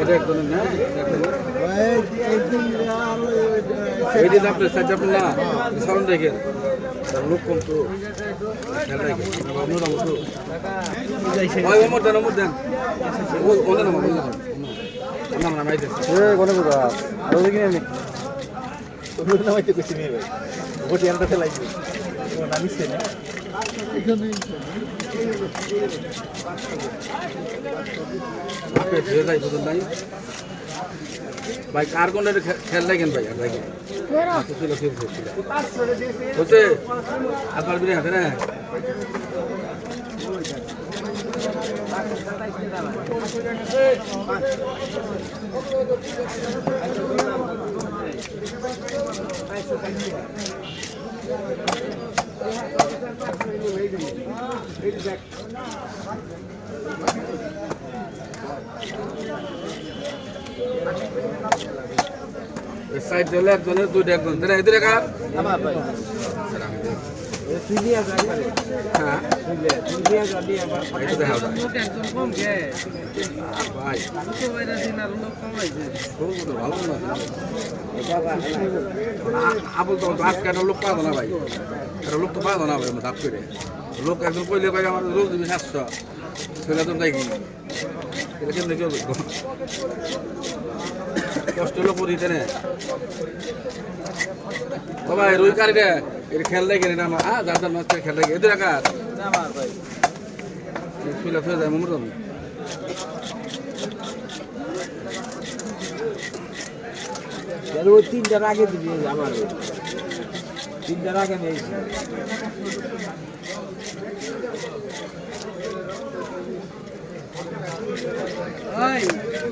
এটা একদম না এই দিন আপনি সাহায্য আপনি না সাউন্ড দেখেন লোক কম তো খেয়াল রাখেন নম্বর দেন ওদের নাম নামাইতে করছি নিয়ে ভাই ভোটি আনতে ফেলাইছি নামিচ্ছে না ভাই কার কোন খেয়াল রাখেন ভাই আর রাখেন হচ্ছে আপনার বিরে হাতে না সাইড দিলে একজনের দুইটা একজন তাই এদের কার আমার ভাই সিরিয়া যায় মানে হ্যাঁ সিরিয়া যাবি আমার এটা দেখা যায় একজন কম গে ভাই তো বাইরে দিন আর লোক কম হইছে খুব ভালো না আবুল তো আজকে একটা লোক পাবো না ভাই একটা লোক তো পাবো না ভাই আমরা দাপ করে লোক একজন কইলে ভাই আমার রোজ দিবি 700 সেটা তো তাই কি এটা কেমনে কি কষ্ট হলো পরিতে না বাবা রুই কারিটা এর খেয়াল লাগে না আমার যার মাছ খেয়াল লাগে এদের আকার আমার ভাই ফিলা ফেলে যায় মমরন ওই 3টার আগে দিবি আমার 3টার আগে নিয়েছি ওই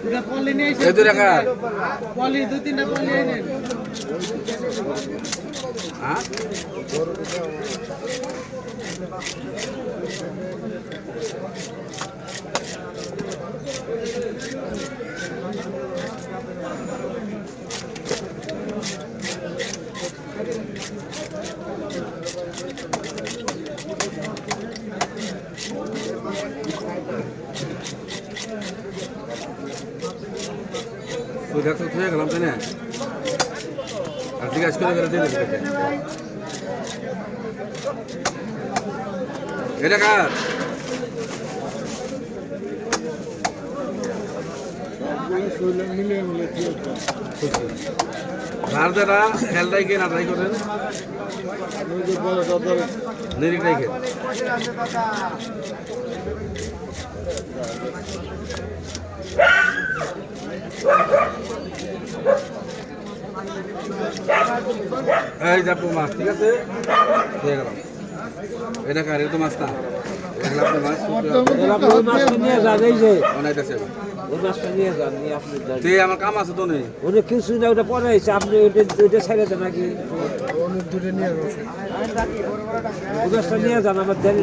পুরো পলি নিয়ে এসে এদের আকার পলি 2-3টা পলি এনে হ্যাঁ ওই ডাক্তার হয়ে গেলাম তাই না আর জিজ্ঞাসা করে দিয়ে দেবে এটা কার রাজদারা খেয়াল রাখেন আর রাই করেন নিরিখ রাখেন এই যাবো মাছ ঠিক আছে দিয়ে গেলাম এটা কার তো মাছ না আমার কাম আছে তো নেই কিছু না ওটা পরে আপনি ওইটা ছেড়ে দেন নাকি নিয়ে যান আমার দেন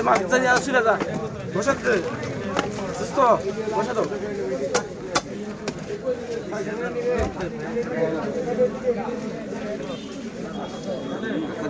মাছ আসলে যা বসাতে বসা দাও